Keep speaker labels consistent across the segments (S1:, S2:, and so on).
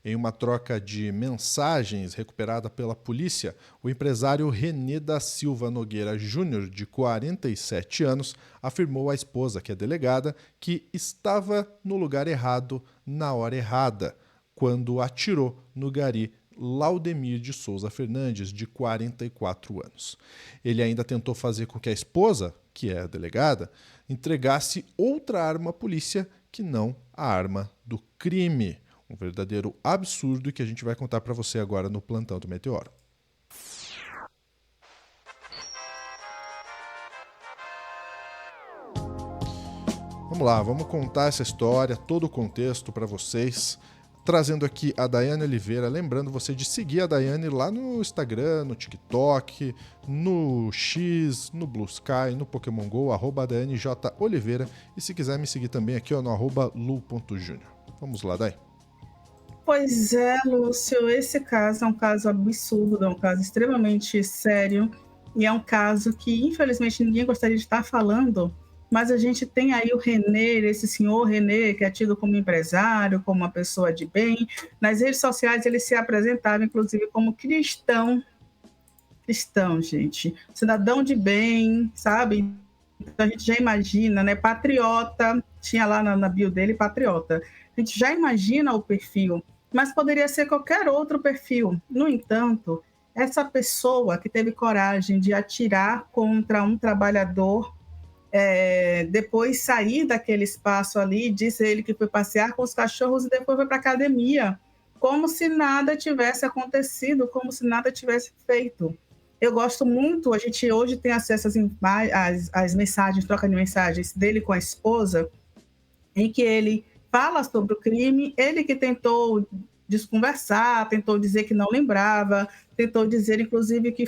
S1: Em uma troca de mensagens recuperada pela polícia, o empresário René da Silva Nogueira Júnior, de 47 anos, afirmou à esposa, que é delegada, que estava no lugar errado na hora errada, quando atirou no gari Laudemir de Souza Fernandes, de 44 anos. Ele ainda tentou fazer com que a esposa, que é a delegada, entregasse outra arma à polícia que não a arma do crime. Um verdadeiro absurdo que a gente vai contar para você agora no Plantão do Meteoro. Vamos lá, vamos contar essa história, todo o contexto para vocês, trazendo aqui a Daiane Oliveira, lembrando você de seguir a Daiane lá no Instagram, no TikTok, no X, no Blue Sky, no Pokémon GO, @DaianeJOliveira, e se quiser me seguir também aqui ó, no @lu.junior. Vamos lá, Dai.
S2: Pois é, Lúcio, esse caso é um caso absurdo, é um caso extremamente sério, e é um caso que, infelizmente, ninguém gostaria de estar falando, mas a gente tem aí o René, esse senhor René, que é tido como empresário, como uma pessoa de bem. Nas redes sociais ele se apresentava, inclusive, como cristão, gente, cidadão de bem, sabe? Então a gente já imagina, né? Patriota, tinha lá na bio dele, patriota. A gente já imagina o perfil, mas poderia ser qualquer outro perfil. No entanto, essa pessoa que teve coragem de atirar contra um trabalhador, depois sair daquele espaço ali, disse ele que foi passear com os cachorros e depois foi para a academia, como se nada tivesse acontecido, como se nada tivesse feito. Eu gosto muito, a gente hoje tem acesso às mensagens, troca de mensagens dele com a esposa, em que ele fala sobre o crime, ele que tentou desconversar, tentou dizer que não lembrava, tentou dizer, inclusive, que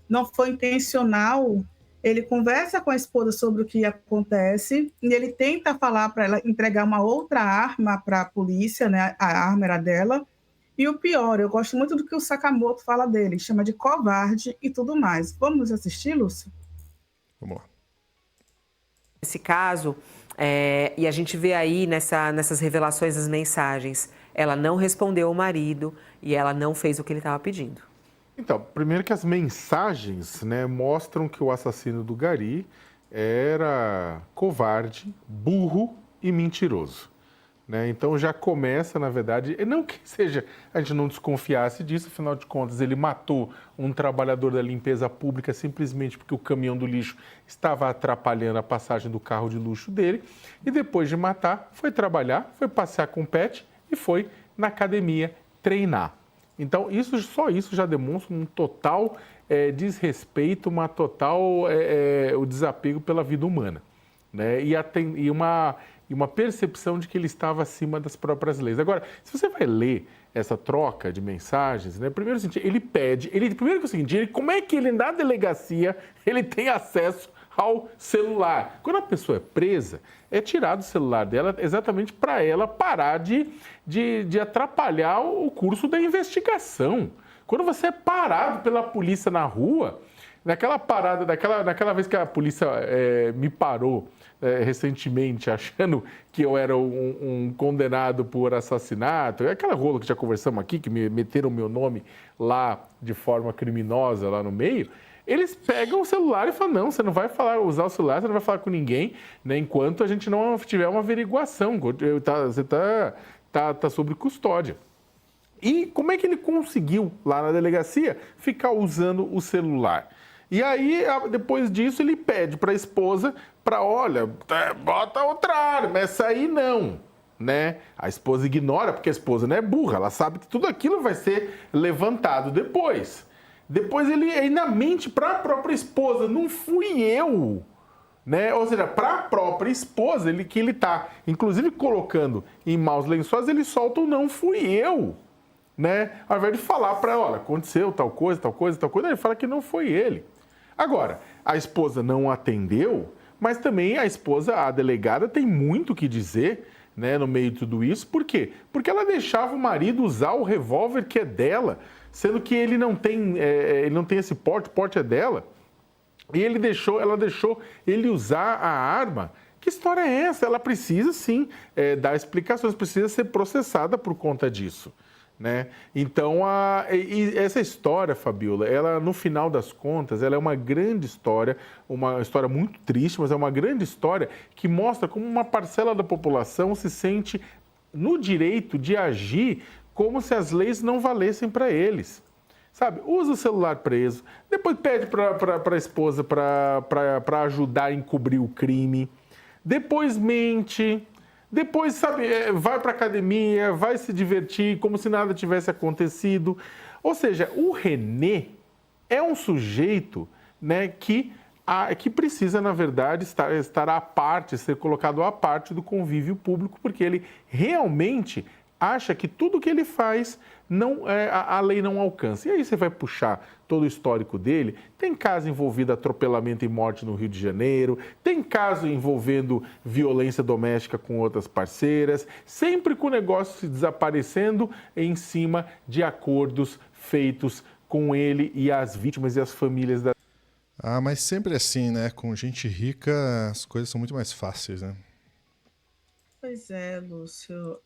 S2: não foi intencional. Ele conversa com a esposa sobre o que acontece e ele tenta falar para ela entregar uma outra arma para a polícia, né? A arma era dela. E o pior, eu gosto muito do que o Sakamoto fala dele, chama de covarde e tudo mais. Vamos assistir, Lúcio?
S1: Vamos lá.
S3: Esse caso, e a gente vê aí nessas revelações das mensagens, ela não respondeu ao marido e ela não fez o que ele estava pedindo.
S4: Então, primeiro que as mensagens, né, mostram que o assassino do gari era covarde, burro e mentiroso. Né? Então já começa, na verdade, não que seja a gente não desconfiasse disso, afinal de contas ele matou um trabalhador da limpeza pública simplesmente porque o caminhão do lixo estava atrapalhando a passagem do carro de luxo dele, e depois de matar foi trabalhar, foi passear com o pet e foi na academia treinar. Então, só isso já demonstra um total desrespeito, uma total o desapego pela vida humana, né? E uma percepção de que ele estava acima das próprias leis. Agora, se você vai ler essa troca de mensagens, né? Primeiro, ele pede, primeiro que é o seguinte, como é que ele na delegacia ele tem acesso ao celular? Quando a pessoa é presa, é tirado o celular dela exatamente para ela parar de atrapalhar o curso da investigação. Quando você é parado pela polícia na rua, naquela vez que a polícia me parou recentemente, achando que eu era um condenado por assassinato, aquela rola que já conversamos aqui, que me meteram o meu nome lá de forma criminosa lá no meio, eles pegam o celular e falam, não, você não vai usar o celular, você não vai falar com ninguém, né, enquanto a gente não tiver uma averiguação, você está sob custódia. E como é que ele conseguiu, lá na delegacia, ficar usando o celular? E aí, depois disso, ele pede para a esposa olha, bota outra arma, essa aí não. Né? A esposa ignora, porque a esposa não é burra, ela sabe que tudo aquilo vai ser levantado depois. Depois ele ainda mente para a própria esposa, não fui eu. Né? Ou seja, para a própria esposa, que ele está, inclusive, colocando em maus lençóis, ele solta o não fui eu. Né? Ao invés de falar para ela, olha, aconteceu tal coisa, ele fala que não foi ele. Agora, a esposa não atendeu, mas também a delegada tem muito o que dizer, né, no meio de tudo isso. Por quê? Porque ela deixava o marido usar o revólver que é dela, sendo que ele não tem esse porte, o porte é dela. E ela deixou ele usar a arma Que história é essa? Ela precisa, sim, dar explicações, precisa ser processada por conta disso. Né? Então, essa história, Fabiola, ela, no final das contas, ela é uma grande história, uma história muito triste, mas é uma grande história que mostra como uma parcela da população se sente no direito de agir como se as leis não valessem para eles. Sabe, usa o celular preso, depois pede para a esposa para ajudar a encobrir o crime, depois mente... Depois, sabe, vai para a academia, vai se divertir como se nada tivesse acontecido. Ou seja, o René é um sujeito, né, que precisa, na verdade, estar à parte, ser colocado à parte do convívio público, porque ele realmente acha que tudo que ele faz a lei não alcança. E aí você vai puxar todo o histórico dele, tem caso envolvendo atropelamento e morte no Rio de Janeiro, tem caso envolvendo violência doméstica com outras parceiras, sempre com o negócio se desaparecendo em cima de acordos feitos com ele e as vítimas e as famílias da...
S1: Ah, mas sempre assim, né? Com gente rica, as coisas são muito mais fáceis, né?
S2: Pois é, Lúcio.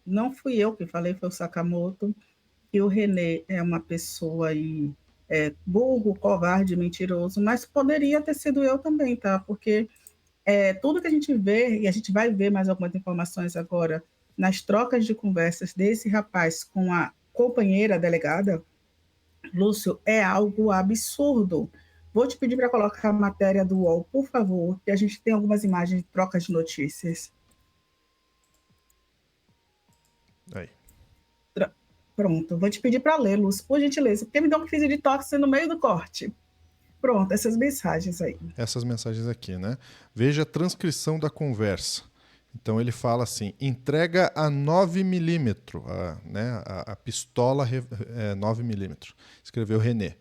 S2: Não fui eu que falei, foi o Sakamoto, que o René é uma pessoa aí, burro, covarde, mentiroso, mas poderia ter sido eu também, tá? Porque tudo que a gente vê, e a gente vai ver mais algumas informações agora, nas trocas de conversas desse rapaz com a companheira delegada, Lúcio, é algo absurdo. Vou te pedir para colocar a matéria do UOL, por favor, que a gente tem algumas imagens de trocas de notícias.
S1: Aí.
S2: Pronto, vou te pedir para ler, Lúcio, por gentileza, porque me dá uma crise de tosse no meio do corte. Pronto, essas mensagens aí.
S1: Essas mensagens aqui, né? Veja a transcrição da conversa. Então ele fala assim, entrega a 9mm, a pistola 9mm. Escreveu René.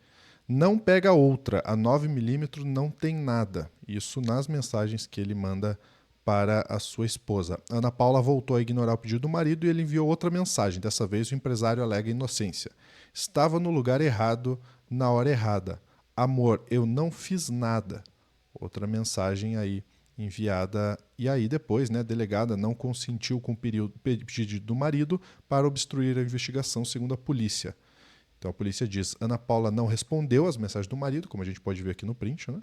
S1: Não pega outra, a 9mm não tem nada. Isso nas mensagens que ele manda para a sua esposa. Ana Paula voltou a ignorar o pedido do marido e ele enviou outra mensagem. Dessa vez o empresário alega inocência. Estava no lugar errado, na hora errada. Amor, eu não fiz nada. Outra mensagem aí enviada. E aí depois, né, a delegada não consentiu com o pedido do marido para obstruir a investigação, segundo a polícia. Então a polícia diz, Ana Paula não respondeu às mensagens do marido, como a gente pode ver aqui no print, né?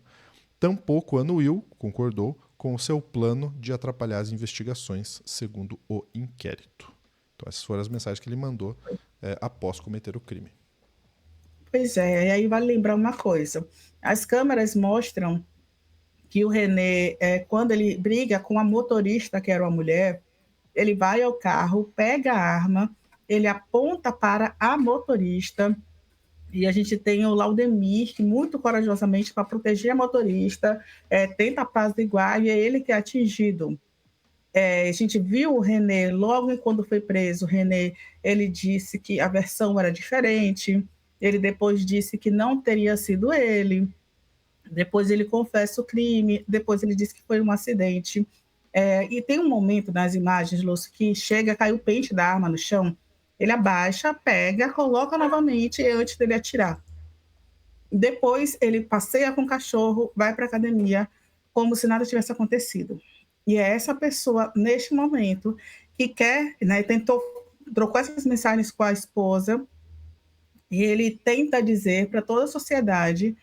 S1: Tampouco Ana Will concordou com o seu plano de atrapalhar as investigações, segundo o inquérito. Então essas foram as mensagens que ele mandou após cometer o crime.
S2: Pois é, e aí vale lembrar uma coisa. As câmeras mostram que o René, quando ele briga com a motorista, que era uma mulher, ele vai ao carro, pega a arma, ele aponta para a motorista, e a gente tem o Laudemir, que muito corajosamente, para proteger a motorista, tenta apaziguar, e é ele que é atingido. A gente viu o René, logo quando foi preso, o René, ele disse que a versão era diferente, ele depois disse que não teria sido ele, depois ele confessa o crime, depois ele disse que foi um acidente. E tem um momento nas imagens, Lúcio, que chega, cai o pente da arma no chão, ele abaixa, pega, coloca novamente antes dele atirar. Depois ele passeia com o cachorro, vai para a academia, como se nada tivesse acontecido. E é essa pessoa, neste momento, que quer, né, trocou essas mensagens com a esposa, e ele tenta dizer para toda a sociedade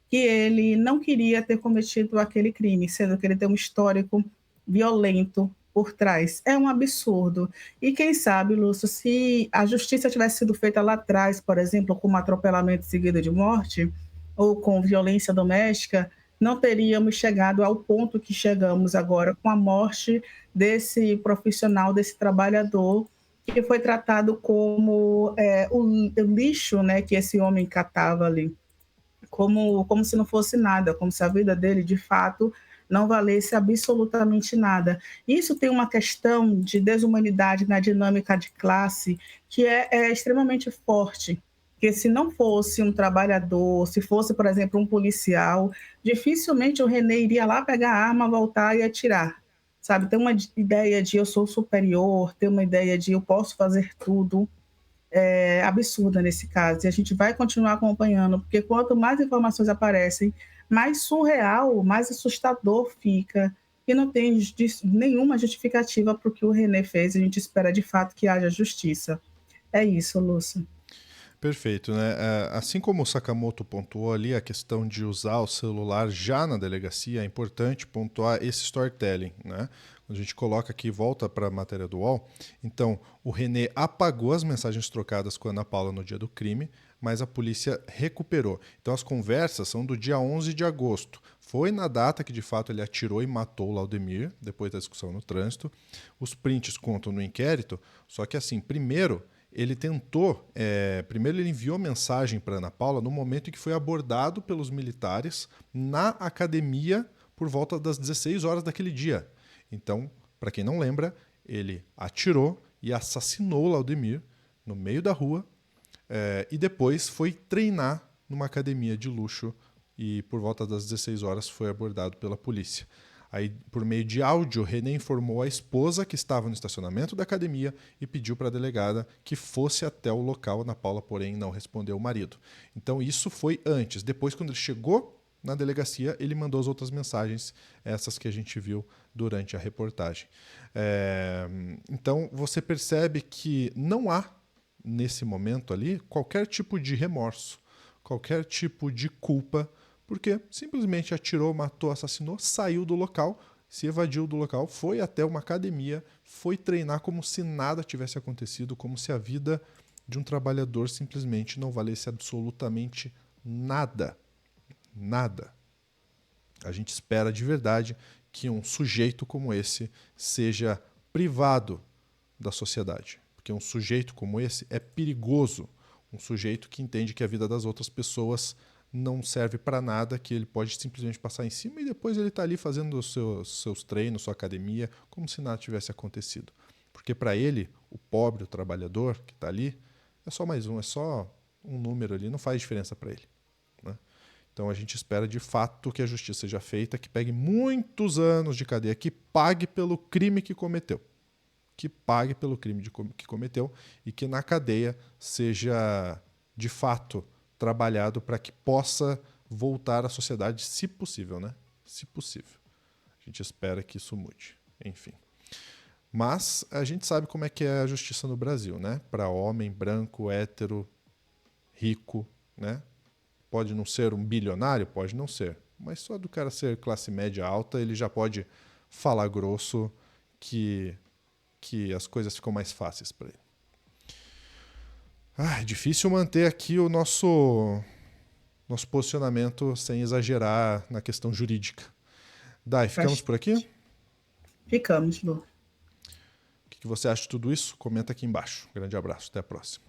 S2: que ele não queria ter cometido aquele crime, sendo que ele tem um histórico violento por trás. É um absurdo. E quem sabe, Lúcio, se a justiça tivesse sido feita lá atrás, por exemplo, com um atropelamento seguido de morte, ou com violência doméstica, não teríamos chegado ao ponto que chegamos agora, com a morte desse profissional, desse trabalhador, que foi tratado como o lixo, né, que esse homem catava ali, como se não fosse nada, como se a vida dele, de fato, não valesse absolutamente nada. Isso tem uma questão de desumanidade na dinâmica de classe que é extremamente forte, porque se não fosse um trabalhador, se fosse, por exemplo, um policial, dificilmente o René iria lá pegar a arma, voltar e atirar. Sabe, tem uma ideia de eu sou superior, tem uma ideia de eu posso fazer tudo, absurda nesse caso. E a gente vai continuar acompanhando, porque quanto mais informações aparecem, mais surreal, mais assustador fica e não tem nenhuma justificativa para o que o René fez. A gente espera de fato que haja justiça. É isso, Lúcio.
S1: Perfeito, né? Assim como o Sakamoto pontuou ali, a questão de usar o celular já na delegacia, é importante pontuar esse storytelling, né? Quando a gente coloca aqui, volta para a matéria do UOL, então o René apagou as mensagens trocadas com a Ana Paula no dia do crime, mas a polícia recuperou. Então as conversas são do dia 11 de agosto. Foi na data que de fato ele atirou e matou o Laudemir, depois da discussão no trânsito. Os prints contam no inquérito, só que assim, primeiro ele enviou mensagem para Ana Paula no momento em que foi abordado pelos militares na academia por volta das 16 horas daquele dia. Então, para quem não lembra, ele atirou e assassinou o Laudemir no meio da rua e depois foi treinar numa academia de luxo e por volta das 16 horas foi abordado pela polícia. Aí, por meio de áudio, René informou a esposa que estava no estacionamento da academia e pediu para a delegada que fosse até o local. Ana Paula, porém, não respondeu ao marido. Então, isso foi antes. Depois, quando ele chegou na delegacia, ele mandou as outras mensagens, essas que a gente viu durante a reportagem. Então, você percebe que não há, nesse momento ali, qualquer tipo de remorso, qualquer tipo de culpa, porque simplesmente atirou, matou, assassinou, saiu do local, se evadiu do local, foi até uma academia, foi treinar como se nada tivesse acontecido, como se a vida de um trabalhador simplesmente não valesse absolutamente nada. Nada. A gente espera de verdade que um sujeito como esse seja privado da sociedade, porque um sujeito como esse é perigoso, um sujeito que entende que a vida das outras pessoas não serve para nada, que ele pode simplesmente passar em cima e depois ele está ali fazendo os seus treinos, sua academia, como se nada tivesse acontecido. Porque para ele, o pobre, o trabalhador que está ali, é só mais um, é só um número ali, não faz diferença para ele, né? Então a gente espera de fato que a justiça seja feita, que pegue muitos anos de cadeia, que pague pelo crime que cometeu. Que pague pelo crime que cometeu e que na cadeia seja de fato trabalhado para que possa voltar à sociedade, se possível, né? Se possível. A gente espera que isso mude. Enfim. Mas a gente sabe como é que é a justiça no Brasil, né? Para homem branco, hétero, rico, né? Pode não ser um bilionário, pode não ser. Mas só do cara ser classe média alta, ele já pode falar grosso que as coisas ficam mais fáceis para ele. É difícil manter aqui o nosso posicionamento sem exagerar na questão jurídica. Dai, ficamos por aqui?
S2: Ficamos, Lu.
S1: O que você acha de tudo isso? Comenta aqui embaixo. Grande abraço, até a próxima.